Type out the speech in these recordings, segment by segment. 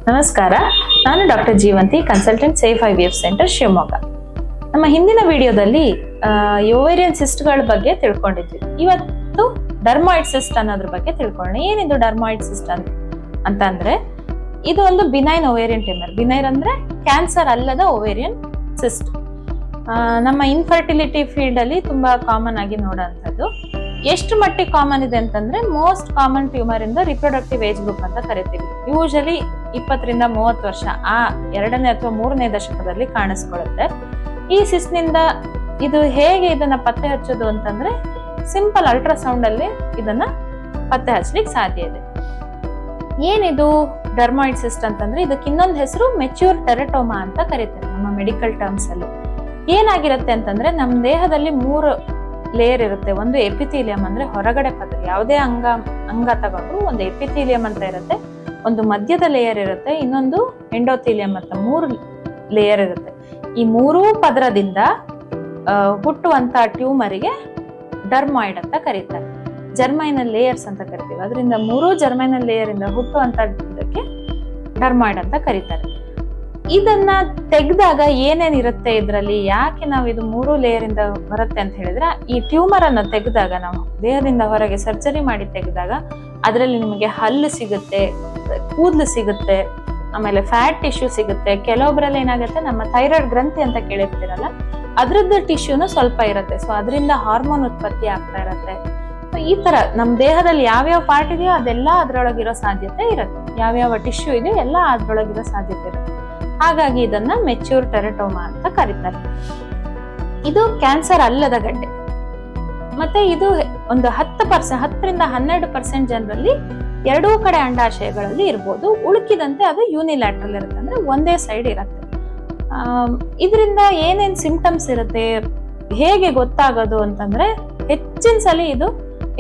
ನಮಸ್ಕಾರ, ನಾನು doctor Jeevanti, consultant safe IVF centre Shivamogga. ನಮ್ಮ ಹಿಂದಿನ ವಿಡಿಯೋದಲ್ಲಿ ಓವೇರಿಯನ್ ಸಿಸ್ಟ್ಗಳ ಬಗ್ಗೆ ತಿಳ್ಕೊಂಡಿದ್ವಿ. ಇವತ್ತು ಡರ್ಮಾಯ್ಡ್ ಸಿಸ್ಟ್ ಅನ್ನೋದ್ರ ಬಗ್ಗೆ ತಿಳ್ಕೊಳ್ಳೋಣ. ಏನಿದು ಡರ್ಮಾಯ್ಡ್ ಸಿಸ್ಟ್ ಅಂತಂದ್ರೆ ಇದು ಒಂದು ಬಿನೈನ್ ಓವೇರಿಯನ್ ಟ್ಯೂಮರ್. ಬಿನೈನ್ ಅಂದ್ರೆ ಕ್ಯಾನ್ಸರ್ ಅಲ್ಲದ ಓವೇರಿಯನ್ ಸಿಸ್ಟ್. ನಮ್ಮ ಇನ್ಫರ್ಟಿಲಿಟಿ ಫೀಲ್ಡ್ ಅಲ್ಲಿ ತುಂಬಾ ಕಾಮನ್ ಆಗಿ ನೋಡುವಂಥದ್ದು. ಎಷ್ಟು ಮಟ್ಟಿಗೆ ಕಾಮನ್ ಇದೆ ಅಂತಂದ್ರೆ ಮೋಸ್ಟ್ ಕಾಮನ್ ಟ್ಯೂಮರ್ ಇಂದ ರಿಪ್ರೊಡಕ್ಟಿವ್ ಏಜ್ ಗ್ರೂಪ್ ಅಂತ ಕರಿತೀವಿ. ಯೂಶಲಿ 20 ರಿಂದ 30 ವರ್ಷ ಆ 2ನೇ ಅಥವಾ 3ನೇ ದಶಕದಲ್ಲಿ ಕಾಣಿಸ್ಕೊಳ್ಳುತ್ತೆ. ಈ ಸಿಸ್ಟ್ ನಿಂದ ಇದು ಹೇಗೆ ಇದನ್ನ ಪತ್ತೆ ಹಚ್ಚೋದು ಅಂತಂದ್ರೆ ಸಿಂಪಲ್ ಅಲ್ಟ್ರಾಸೌಂಡ್ ಅಲ್ಲಿ ಇದನ್ನ ಪತ್ತೆ ಹಚ್ಚಲಿಕ್ಕೆ ಸಾಧ್ಯ ಇದೆ. ಏನಿದು ಡರ್ಮಾಯ್ಡ್ ಸಿಸ್ಟ್ ಅಂತಂದ್ರೆ ಇದಕ್ಕೆ ಇನ್ನೊಂದು ಹೆಸರು ಮೆಚ್ಯೂರ್ ಟೆರಟೋಮಾ ಅಂತ ಕರೀತಾರೆ ನಮ್ಮ ಮೆಡಿಕಲ್ ಟರ್ಮ್ಸ್ ಅಲ್ಲಿ. ಏನಾಗಿರುತ್ತೆ ಅಂತಂದ್ರೆ ನಮ್ಮ ದೇಹದಲ್ಲಿ 3 ಲೇಯರ್ ಇರುತ್ತೆ. ಒಂದು ಎಪಿಥೀಲಿಯಂ ಅಂದ್ರೆ ಹೊರಗಡೆ ಪದರ, ಯಾವುದೇ ಅಂಗ ತಗೊಂಡು ಒಂದು ಎಪಿಥೀಲಿಯಂ ಅಂತ ಇರುತ್ತೆ, ಒಂದು ಮಧ್ಯದ ಲೇಯರ್ ಇರುತ್ತೆ, ಇನ್ನೊಂದು ಎಂಡೋಥೀಲಿಯಂ ಅಂತ 3 ಲೇಯರ್ ಇರುತ್ತೆ. ಈ 3 ಪದರದಿಂದ ಹುಟ್ಟುವಂತ ಟ್ಯೂಮರಿಗೆ ಡರ್ಮಾಯ್ಡ್ ಅಂತ ಕರೀತಾರೆ. ಜರ್ಮೈನಲ್ ಲೇಯರ್ಸ್ ಅಂತ ಕರಿತೀವಿ. ಅದರಿಂದ 3 ಜರ್ಮೈನಲ್ ಲೇಯರ್ ಇಂದ ಹುಟ್ಟುವಂತ ಇದಕ್ಕೆ ಡರ್ಮಾಯ್ಡ್ ಅಂತ ಕರೀತಾರೆ. ಇದನ್ನ ತೆಗೆದಾಗ ಏನೇನಿರುತ್ತೆ ಇದರಲ್ಲಿ, ಯಾಕೆ ನಾವು ಇದು 3 ಲೇಯರ್ ಇಂದ ಬರುತ್ತೆ ಅಂತ ಹೇಳಿದ್ರೆ, ಈ ಟ್ಯೂಮರ್ ಅನ್ನ ತೆಗೆದಾಗ, ನಾವು ದೇಹದಿಂದ ಹೊರಗೆ ಸರ್ಜರಿ ಮಾಡಿ ತೆಗೆದಾಗ ಅದರಲ್ಲಿ ನಿಮಗೆ ಹಲ್ಲು ಸಿಗುತ್ತೆ, ಕೂದಲು ಸಿಗುತ್ತೆ, ಆಮೇಲೆ ಫ್ಯಾಟ್ ಟಿಶ್ಯೂ ಸಿಗುತ್ತೆ. ಕೆಲವೊಬ್ಬರಲ್ಲಿ ಏನಾಗುತ್ತೆ, ನಮ್ಮ ಥೈರಾಯ್ಡ್ ಗ್ರಂಥಿ ಅಂತ ಕೇಳಿರ್ತೀರಲ್ಲ, ಅದ್ರದ್ದು ಟಿಶ್ಯೂನು ಸ್ವಲ್ಪ ಇರುತ್ತೆ. ಸೊ ಅದರಿಂದ ಹಾರ್ಮೋನ್ ಉತ್ಪತ್ತಿ ಆಗ್ತಾ ಇರುತ್ತೆ. ಈ ತರ ನಮ್ಮ ದೇಹದಲ್ಲಿ ಯಾವ್ಯಾವ ಪಾರ್ಟ್ ಇದೆಯೋ ಅದೆಲ್ಲ ಅದ್ರೊಳಗಿರೋ ಸಾಧ್ಯತೆ ಇರುತ್ತೆ. ಯಾವ್ಯಾವ ಟಿಶ್ಯೂ ಇದೆಯೋ ಎಲ್ಲ ಅದ್ರೊಳಗಿರೋ ಸಾಧ್ಯತೆ ಇರುತ್ತೆ. ಹಾಗಾಗಿ ಇದನ್ನ ಮೆಚ್ಯೂರ್ ಟೆರಟೋಮಾ ಅಂತ ಕರೀತಾರೆ. ಇದು ಕ್ಯಾನ್ಸರ್ ಅಲ್ಲದ ಗಡ್ಡೆ. ಮತ್ತೆ ಇದು ಒಂದು 10% ರಿಂದ 12% ಜನರಲ್ಲಿ ಎರಡೂ ಕಡೆ ಅಂಡಾಶಯಗಳಲ್ಲಿ ಇರ್ಬೋದು. ಉಳುಕಿದಂತೆ ಅದು ಯೂನಿಲ್ಯಾಟ್ರಲ್ ಇರುತ್ತೆ, ಅಂದ್ರೆ ಒಂದೇ ಸೈಡ್ ಇರುತ್ತೆ. ಇದರಿಂದ ಏನೇನ್ ಸಿಂಪ್ಟಮ್ಸ್ ಇರುತ್ತೆ, ಹೇಗೆ ಗೊತ್ತಾಗೋದು ಅಂತಂದ್ರೆ, ಹೆಚ್ಚಿನ ಸಲ ಇದು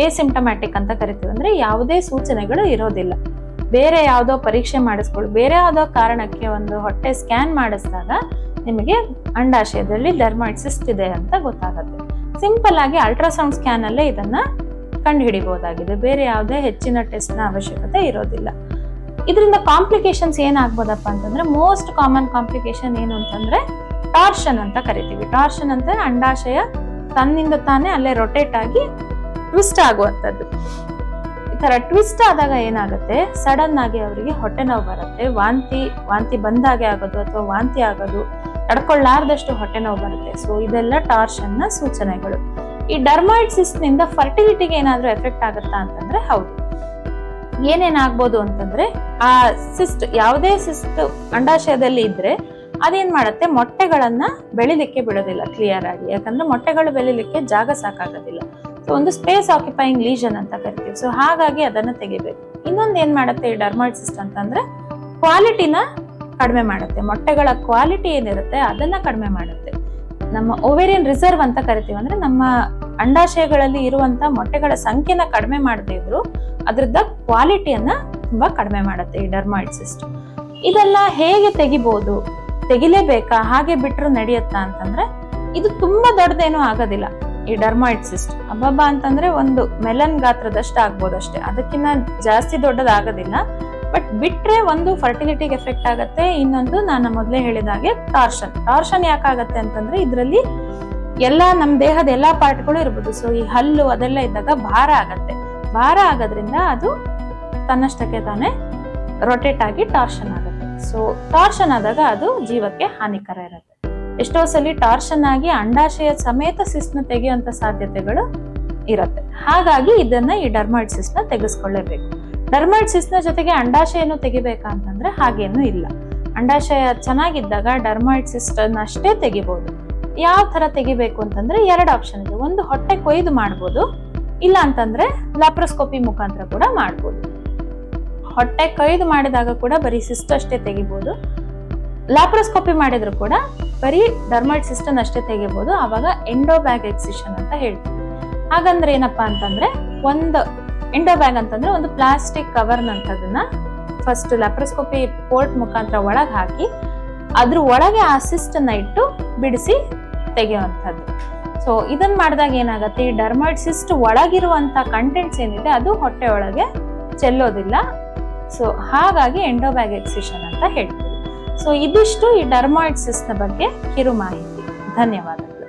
ಎಸಿಂಪ್ಟಮ್ಯಾಟಿಕ್ ಅಂತ ಕರಿತೀವಿ. ಅಂದ್ರೆ ಯಾವುದೇ ಸೂಚನೆಗಳು ಇರೋದಿಲ್ಲ. ಬೇರೆ ಯಾವುದೋ ಪರೀಕ್ಷೆ ಮಾಡಿಸ್ಕೊಳ್ಳಿ, ಬೇರೆ ಯಾವುದೋ ಕಾರಣಕ್ಕೆ ಒಂದು ಹೊಟ್ಟೆ ಸ್ಕ್ಯಾನ್ ಮಾಡಿಸಿದಾಗ ನಿಮಗೆ ಅಂಡಾಶಯದಲ್ಲಿ ಡರ್ಮಾಯ್ಡ್ ಸಿಸ್ಟ್ ಇದೆ ಅಂತ ಗೊತ್ತಾಗುತ್ತೆ. ಸಿಂಪಲ್ ಆಗಿ ಅಲ್ಟ್ರಾಸೌಂಡ್ ಸ್ಕ್ಯಾನ್ ಅಲ್ಲೇ ಇದನ್ನ ಕಂಡು ಹಿಡಿಬಹುದಾಗಿದೆ. ಬೇರೆ ಯಾವುದೇ ಹೆಚ್ಚಿನ ಟೆಸ್ಟ್ ನ ಅವಶ್ಯಕತೆ ಇರೋದಿಲ್ಲ. ಇದರಿಂದ ಕಾಂಪ್ಲಿಕೇಶನ್ಸ್ ಏನಾಗ್ಬೋದಪ್ಪ ಅಂತಂದ್ರೆ, ಮೋಸ್ಟ್ ಕಾಮನ್ ಕಾಂಪ್ಲಿಕೇಶನ್ ಏನು ಅಂತಂದ್ರೆ ಟಾರ್ಷನ್ ಅಂತ ಕರಿತೀವಿ. ಟಾರ್ಷನ್ ಅಂತ ಅಂಡಾಶಯ ತನ್ನಿಂದ ತಾನೇ ಅಲ್ಲೇ ರೊಟೇಟ್ ಆಗಿ ಟ್ವಿಸ್ಟ್ ಆಗುವಂಥದ್ದು. ಈ ತರ ಟ್ವಿಸ್ಟ್ ಆದಾಗ ಏನಾಗುತ್ತೆ, ಸಡನ್ ಆಗಿ ಅವರಿಗೆ ಹೊಟ್ಟೆ ನೋವು ಬರುತ್ತೆ, ವಾಂತಿ ಬಂದಾಗೆ ಆಗೋದು ಅಥವಾ ವಾಂತಿ ಆಗೋದು, ತಡ್ಕೊಳ್ಳಾರ್ದಷ್ಟು ಹೊಟ್ಟೆ ನೋವು ಬರುತ್ತೆ. ಸೊ ಇದೆಲ್ಲ ಟಾರ್ಷನ್ ನ ಸೂಚನೆಗಳು. ಈ ಡರ್ಮಾಯ್ಡ್ ಸಿಸ್ಟ್ ನಿಂದ ಫರ್ಟಿಲಿಟಿಗೆ ಏನಾದ್ರೂ ಎಫೆಕ್ಟ್ ಆಗುತ್ತಾ ಅಂತಂದ್ರೆ ಹೌದು. ಏನೇನಾಗ್ಬೋದು ಅಂತಂದ್ರೆ, ಆ ಸಿಸ್ಟ್, ಯಾವುದೇ ಸಿಸ್ಟ್ ಅಂಡಾಶಯದಲ್ಲಿ ಇದ್ರೆ ಅದೇನ್ ಮಾಡುತ್ತೆ, ಮೊಟ್ಟೆಗಳನ್ನ ಬೆಳಿಲಿಕ್ಕೆ ಬಿಡೋದಿಲ್ಲ ಕ್ಲಿಯರ್ ಆಗಿ. ಯಾಕಂದ್ರೆ ಮೊಟ್ಟೆಗಳು ಬೆಳಿಲಿಕ್ಕೆ ಜಾಗ ಸಾಕಾಗೋದಿಲ್ಲ. ಸೊ ಒಂದು ಸ್ಪೇಸ್ ಆಕ್ಯುಪೈಯಿಂಗ್ ಲೀಷನ್ ಅಂತ ಕರಿತೀವಿ. ಸೊ ಹಾಗಾಗಿ ಅದನ್ನ ತೆಗಿಬೇಕು. ಇನ್ನೊಂದು ಏನ್ ಮಾಡುತ್ತೆ ಈ ಡರ್ಮಾಯ್ಡ್ ಸಿಸ್ಟ್ ಅಂತಂದ್ರೆ, ಕ್ವಾಲಿಟಿನ ಕಡಿಮೆ ಮಾಡುತ್ತೆ. ಮೊಟ್ಟೆಗಳ ಕ್ವಾಲಿಟಿ ಏನಿರುತ್ತೆ ಅದನ್ನ ಕಡಿಮೆ ಮಾಡುತ್ತೆ. ನಮ್ಮ ಓವೇರಿಯನ್ ರಿಸರ್ವ್ ಅಂತ ಕರಿತೀವಿ. ಅಂದ್ರೆ ನಮ್ಮ ಅಂಡಾಶಯಗಳಲ್ಲಿ ಇರುವಂತ ಮೊಟ್ಟೆಗಳ ಸಂಖ್ಯೆನ ಕಡಿಮೆ ಮಾಡದೇ ಇದ್ರು ಅದ್ರದ್ದ ಕ್ವಾಲಿಟಿಯನ್ನ ತುಂಬಾ ಕಡಿಮೆ ಮಾಡುತ್ತೆ ಈ ಡರ್ಮಾಯ್ಡ್ ಸಿಸ್ಟ್. ಇದೆಲ್ಲ ಹೇಗೆ ತೆಗಿಬಹುದು, ತೆಗಿಲೇಬೇಕಾ, ಹಾಗೆ ಬಿಟ್ರು ನಡೆಯುತ್ತಾ ಅಂತಂದ್ರೆ, ಇದು ತುಂಬಾ ದೊಡ್ಡದೇನೂ ಆಗೋದಿಲ್ಲ. ಈ ಡರ್ಮಾಯ್ಡ್ ಸಿಸ್ಟ್ ಅಬ್ಬಬ್ಬಾ ಅಂತಂದ್ರೆ ಒಂದು ಮೆಲನ್ ಗಾತ್ರದಷ್ಟು ಆಗ್ಬೋದು ಅಷ್ಟೇ, ಅದಕ್ಕಿಂತ ಜಾಸ್ತಿ ದೊಡ್ಡದಾಗೋದಿಲ್ಲ. ಬಟ್ ಬಿಟ್ರೆ ಒಂದು ಫರ್ಟಿಲಿಟಿಗೆ ಎಫೆಕ್ಟ್ ಆಗತ್ತೆ, ಇನ್ನೊಂದು ನಾನು ಮೊದಲೇ ಹೇಳಿದಾಗೆ ಟಾರ್ಷನ್ ಯಾಕಾಗತ್ತೆ ಅಂತಂದ್ರೆ, ಇದರಲ್ಲಿ ಎಲ್ಲಾ ನಮ್ಮ ದೇಹದ ಎಲ್ಲಾ ಪಾರ್ಟ್ಗಳು ಇರ್ಬೋದು. ಸೊ ಈ ಹಲ್ಲು ಅದೆಲ್ಲ ಇದ್ದಾಗ ಭಾರ ಆಗತ್ತೆ. ಭಾರ ಆಗೋದ್ರಿಂದ ಅದು ತನ್ನಷ್ಟಕ್ಕೆ ತಾನೇ ರೊಟೇಟ್ ಆಗಿ ಟಾರ್ಷನ್ ಆಗುತ್ತೆ. ಸೊ ಟಾರ್ಷನ್ ಆದಾಗ ಅದು ಜೀವಕ್ಕೆ ಹಾನಿಕರ ಇರುತ್ತೆ. ಎಷ್ಟೋ ಸಲ ಟಾರ್ಷನ್ ಆಗಿ ಅಂಡಾಶಯ ಸಮೇತ ಸಿಸ್ಟ್ ನ ತೆಗೆಯುವಂತ ಸಾಧ್ಯತೆಗಳು ಇರುತ್ತೆ. ಹಾಗಾಗಿ ಇದನ್ನ ಈ ಡರ್ಮಾಯ್ಡ್ ಸಿಸ್ಟ್ ನ ತೆಗೆಸ್ಕೊಳ್ಳೇಬೇಕು. ಡರ್ಮಾಯ್ಡ್ ಸಿಸ್ಟ್ ನ ಜೊತೆಗೆ ಅಂಡಾಶಯನು ತೆಗಿಬೇಕಾ ಅಂತಂದ್ರೆ ಹಾಗೇನು ಇಲ್ಲ. ಅಂಡಾಶಯ ಚೆನ್ನಾಗಿದ್ದಾಗ ಡರ್ಮಾಯ್ಡ್ ಸಿಸ್ಟ್ ಅಷ್ಟೇ ತೆಗಿಬಹುದು. ಯಾವ ತರ ತೆಗಿಬೇಕು ಅಂತಂದ್ರೆ 2 ಆಪ್ಷನ್ ಇದೆ. ಒಂದು ಹೊಟ್ಟೆ ಕೊಯ್ದು ಮಾಡ್ಬೋದು, ಇಲ್ಲ ಅಂತಂದ್ರೆ ಲ್ಯಾಪ್ರೋಸ್ಕೋಪಿ ಮುಖಾಂತರ ಕೂಡ ಮಾಡ್ಬೋದು. ಹೊಟ್ಟೆ ಕೊಯ್ದು ಮಾಡಿದಾಗ ಕೂಡ ಬರೀ ಸಿಸ್ಟ್ ಅಷ್ಟೇ ತೆಗಿಬಹುದು. ಲ್ಯಾಪ್ರೋಸ್ಕೋಪಿ ಮಾಡಿದ್ರು ಕೂಡ ಬರೀ ಡರ್ಮಾಯ್ಡ್ ಸಿಸ್ಟ್ ಅಷ್ಟೇ ತೆಗಿಬಹುದು. ಆವಾಗ ಎಂಡೋಬ್ಯಾಗ್ ಎಕ್ಸಿಷನ್ ಅಂತ ಹೇಳ್ತೀವಿ. ಹಾಗಂದ್ರೆ ಏನಪ್ಪಾ ಅಂತಂದ್ರೆ, ಒಂದು ಎಂಡೋಬ್ಯಾಗ್ ಅಂತಂದ್ರೆ ಒಂದು ಪ್ಲಾಸ್ಟಿಕ್ ಕವರ್ ನಂತದನ್ನ ಫಸ್ಟ್ ಲ್ಯಾಪ್ರೋಸ್ಕೋಪಿ ಪೋರ್ಟ್ ಮುಖಾಂತರ ಒಳಗೆ ಹಾಕಿ ಅದ್ರ ಒಳಗೆ ಆ ಸಿಸ್ಟ್ ಅನ್ನ ಇಟ್ಟು ಬಿಡಿಸಿ ತೆಗೆಯುವಂಥದ್ದು. ಸೊ ಇದನ್ನ ಮಾಡಿದಾಗ ಏನಾಗುತ್ತೆ, ಈ ಡರ್ಮಾಯ್ಡ್ ಸಿಸ್ಟ್ ಒಳಗಿರುವಂತ ಕಂಟೆಂಟ್ಸ್ ಏನಿದೆ ಅದು ಹೊಟ್ಟೆ ಒಳಗೆ ಚೆಲ್ಲೋದಿಲ್ಲ. ಸೊ ಹಾಗಾಗಿ ಎಂಡೋಬ್ಯಾಗ್ ಎಕ್ಸಿಷನ್ ಅಂತ ಹೇಳ್ತೀವಿ. ಸೊ ಇದಿಷ್ಟು ಈ ಡರ್ಮಾಯ್ಡ್ ಸಿಸ್ಟ್ ನ ಬಗ್ಗೆ ಕಿರು ಮಾಹಿತಿ. ಧನ್ಯವಾದಗಳು.